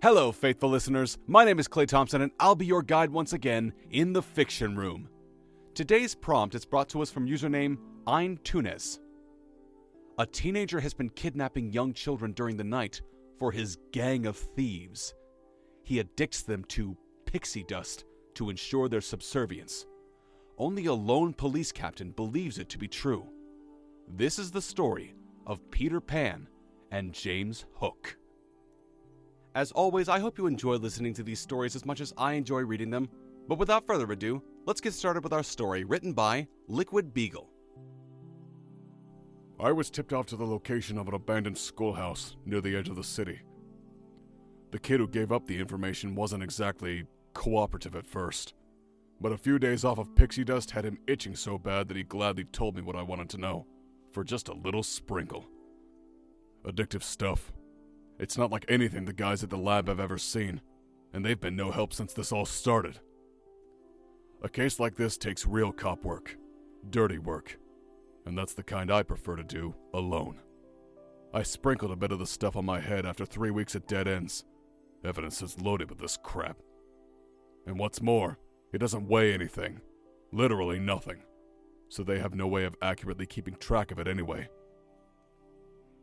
Hello, faithful listeners. My name is Clay Thompson, and I'll be your guide once again in the fiction room. Today's prompt is brought to us from username Ein Tunes. A teenager has been kidnapping young children during the night for his gang of thieves. He addicts them to pixie dust to ensure their subservience. Only a lone police captain believes it to be true. This is the story of Peter Pan and James Hook. As always, I hope you enjoy listening to these stories as much as I enjoy reading them. But without further ado, let's get started with our story, written by Liquid Beagle. I was tipped off to the location of an abandoned schoolhouse near the edge of the city. The kid who gave up the information wasn't exactly cooperative at first, but a few days off of pixie dust had him itching so bad that he gladly told me what I wanted to know, for just a little sprinkle. Addictive stuff. It's not like anything the guys at the lab have ever seen, and they've been no help since this all started. A case like this takes real cop work, dirty work, and that's the kind I prefer to do alone. I sprinkled a bit of the stuff on my head after 3 weeks at dead ends. Evidence is loaded with this crap. And what's more, it doesn't weigh anything, literally nothing, so they have no way of accurately keeping track of it anyway.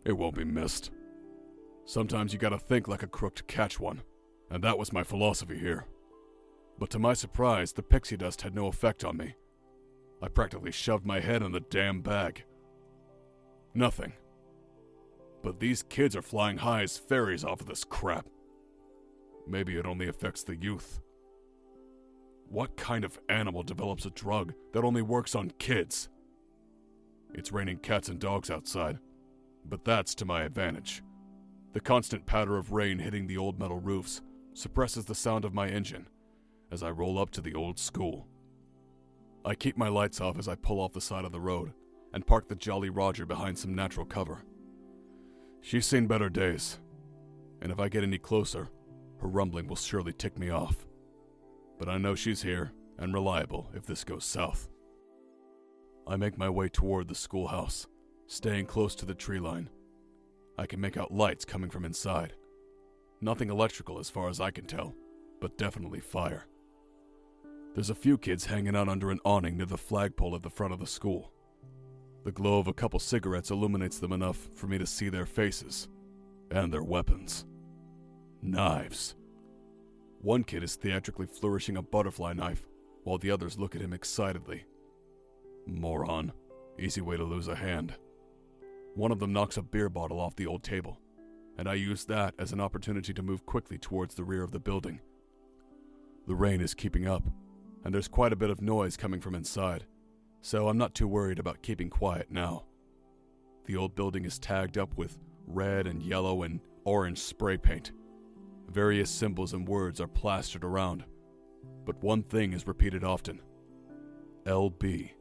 It won't be missed. Sometimes you gotta think like a crook to catch one, and that was my philosophy here. But to my surprise, the pixie dust had no effect on me. I practically shoved my head in the damn bag. Nothing. But these kids are flying high as fairies off of this crap. Maybe it only affects the youth. What kind of animal develops a drug that only works on kids? It's raining cats and dogs outside, but that's to my advantage. The constant patter of rain hitting the old metal roofs suppresses the sound of my engine as I roll up to the old school. I keep my lights off as I pull off the side of the road and park the Jolly Roger behind some natural cover. She's seen better days, and if I get any closer, her rumbling will surely tick me off. But I know she's here and reliable if this goes south. I make my way toward the schoolhouse, staying close to the tree line. I can make out lights coming from inside. Nothing electrical as far as I can tell, but definitely fire. There's a few kids hanging out under an awning near the flagpole at the front of the school. The glow of a couple cigarettes illuminates them enough for me to see their faces and their weapons. Knives. One kid is theatrically flourishing a butterfly knife, while the others look at him excitedly. Moron. Easy way to lose a hand. One of them knocks a beer bottle off the old table, and I use that as an opportunity to move quickly towards the rear of the building. The rain is keeping up, and there's quite a bit of noise coming from inside, so I'm not too worried about keeping quiet now. The old building is tagged up with red and yellow and orange spray paint. Various symbols and words are plastered around, but one thing is repeated often. LB.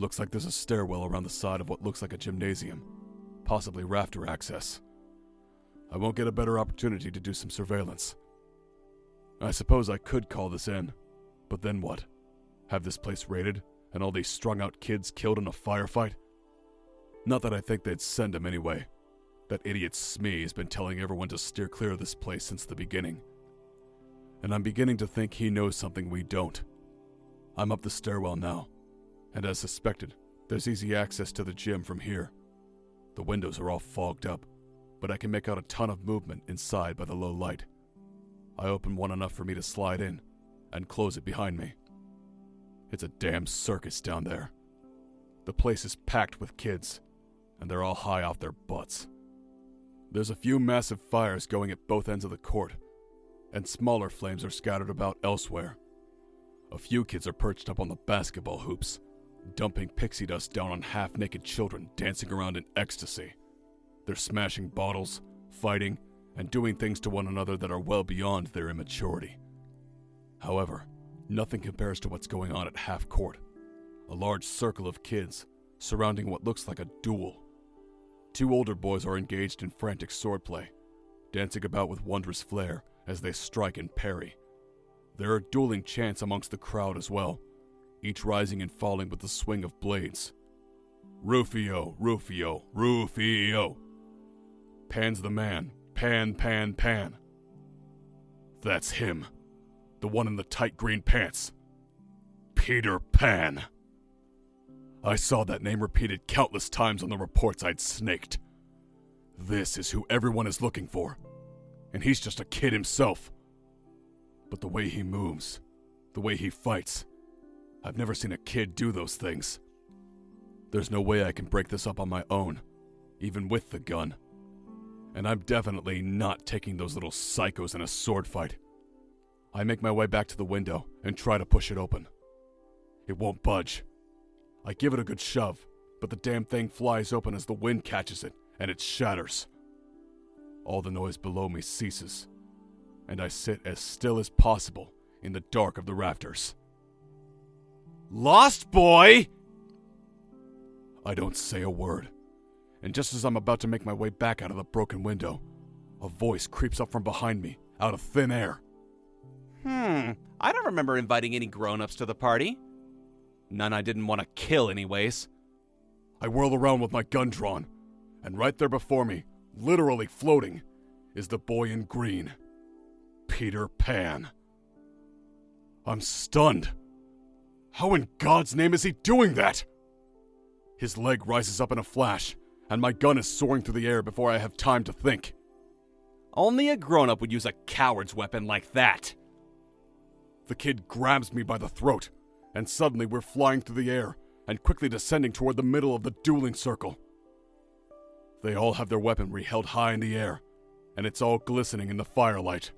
Looks like there's a stairwell around the side of what looks like a gymnasium, possibly rafter access. I won't get a better opportunity to do some surveillance. I suppose I could call this in, but then what? Have this place raided and all these strung-out kids killed in a firefight? Not that I think they'd send them anyway. That idiot Smee has been telling everyone to steer clear of this place since the beginning. And I'm beginning to think he knows something we don't. I'm up the stairwell now, and as suspected, there's easy access to the gym from here. The windows are all fogged up, but I can make out a ton of movement inside by the low light. I open one enough for me to slide in, and close it behind me. It's a damn circus down there. The place is packed with kids, and they're all high off their butts. There's a few massive fires going at both ends of the court, and smaller flames are scattered about elsewhere. A few kids are perched up on the basketball hoops, dumping pixie dust down on half-naked children dancing around in ecstasy. They're smashing bottles, fighting, and doing things to one another that are well beyond their immaturity. However, nothing compares to what's going on at half court. A large circle of kids surrounding what looks like a duel. 2 older boys are engaged in frantic swordplay, dancing about with wondrous flair as they strike and parry. There are dueling chants amongst the crowd as well, each rising and falling with the swing of blades. Rufio, Rufio, Rufio. Pan's the man, Pan, Pan, Pan. That's him. The one in the tight green pants. Peter Pan. I saw that name repeated countless times on the reports I'd snaked. This is who everyone is looking for. And he's just a kid himself. But the way he moves, the way he fights, I've never seen a kid do those things. There's no way I can break this up on my own, even with the gun. And I'm definitely not taking those little psychos in a sword fight. I make my way back to the window and try to push it open. It won't budge. I give it a good shove, but the damn thing flies open as the wind catches it, and it shatters. All the noise below me ceases, and I sit as still as possible in the dark of the rafters. Lost boy! I don't say a word, and just as I'm about to make my way back out of the broken window, a voice creeps up from behind me, out of thin air. I don't remember inviting any grown-ups to the party. None I didn't want to kill anyways. I whirl around with my gun drawn, and right there before me, literally floating, is the boy in green. Peter Pan. I'm stunned. How in God's name is he doing that? His leg rises up in a flash, and my gun is soaring through the air before I have time to think. Only a grown-up would use a coward's weapon like that. The kid grabs me by the throat, and suddenly we're flying through the air and quickly descending toward the middle of the dueling circle. They all have their weaponry held high in the air, and it's all glistening in the firelight.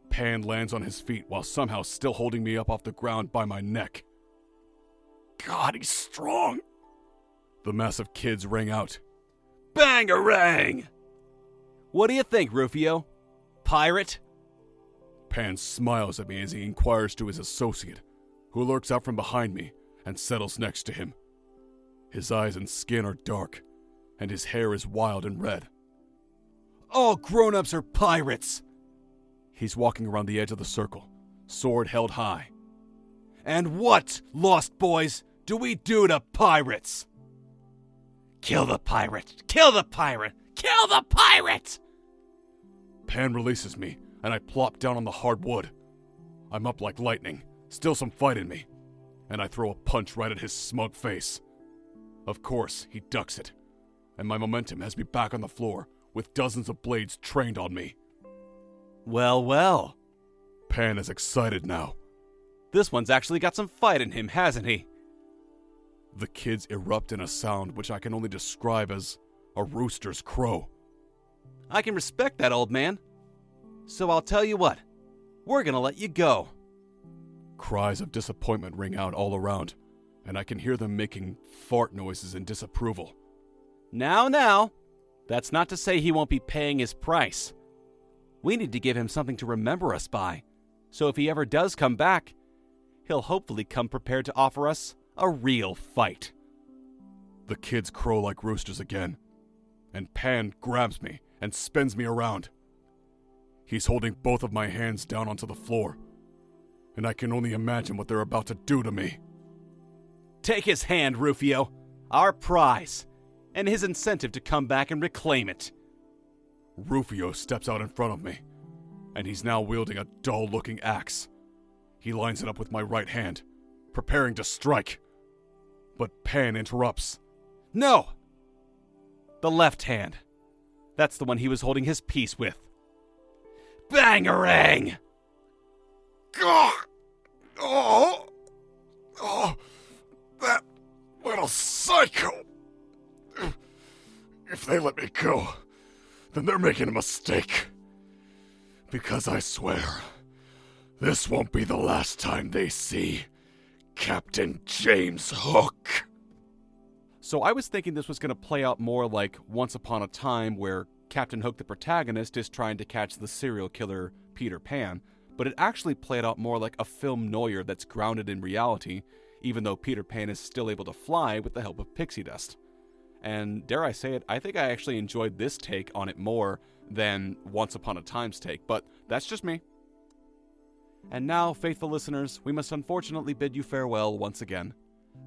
Pan lands on his feet while somehow still holding me up off the ground by my neck. God, he's strong! The massive kids ring out. Bangarang! What do you think, Rufio? Pirate? Pan smiles at me as he inquires to his associate, who lurks out from behind me and settles next to him. His eyes and skin are dark, and his hair is wild and red. All grown-ups are pirates! He's walking around the edge of the circle, sword held high. And what, lost boys, do we do to pirates? Kill the pirate! Kill the pirate! Kill the pirate! Pan releases me, and I plop down on the hard wood. I'm up like lightning, still some fight in me, and I throw a punch right at his smug face. Of course, he ducks it, and my momentum has me back on the floor with dozens of blades trained on me. Well, well. Pan is excited now. This one's actually got some fight in him, hasn't he? The kids erupt in a sound which I can only describe as a rooster's crow. I can respect that, old man. So I'll tell you what, we're gonna let you go. Cries of disappointment ring out all around, and I can hear them making fart noises in disapproval. Now, that's not to say he won't be paying his price. We need to give him something to remember us by, so if he ever does come back, he'll hopefully come prepared to offer us a real fight. The kids crow like roosters again, and Pan grabs me and spins me around. He's holding both of my hands down onto the floor, and I can only imagine what they're about to do to me. Take his hand, Rufio, our prize, and his incentive to come back and reclaim it. Rufio steps out in front of me, and he's now wielding a dull-looking axe. He lines it up with my right hand, preparing to strike. But Pan interrupts. No! The left hand. That's the one he was holding his peace with. Bangarang! Oh, that little psycho! If they let me go, then they're making a mistake. Because I swear, this won't be the last time they see Captain James Hook. So I was thinking this was going to play out more like Once Upon a Time, where Captain Hook, the protagonist, is trying to catch the serial killer Peter Pan, but it actually played out more like a film noir that's grounded in reality, even though Peter Pan is still able to fly with the help of pixie dust. And dare I say it, I think I actually enjoyed this take on it more than Once Upon a Time's take, but that's just me. And now, faithful listeners, we must unfortunately bid you farewell once again.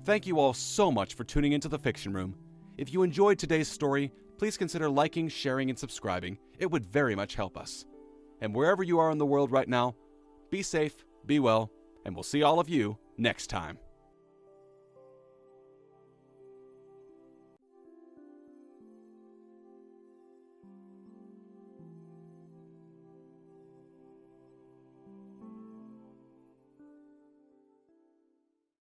Thank you all so much for tuning into The Fiction Room. If you enjoyed today's story, please consider liking, sharing, and subscribing. It would very much help us. And wherever you are in the world right now, be safe, be well, and we'll see all of you next time.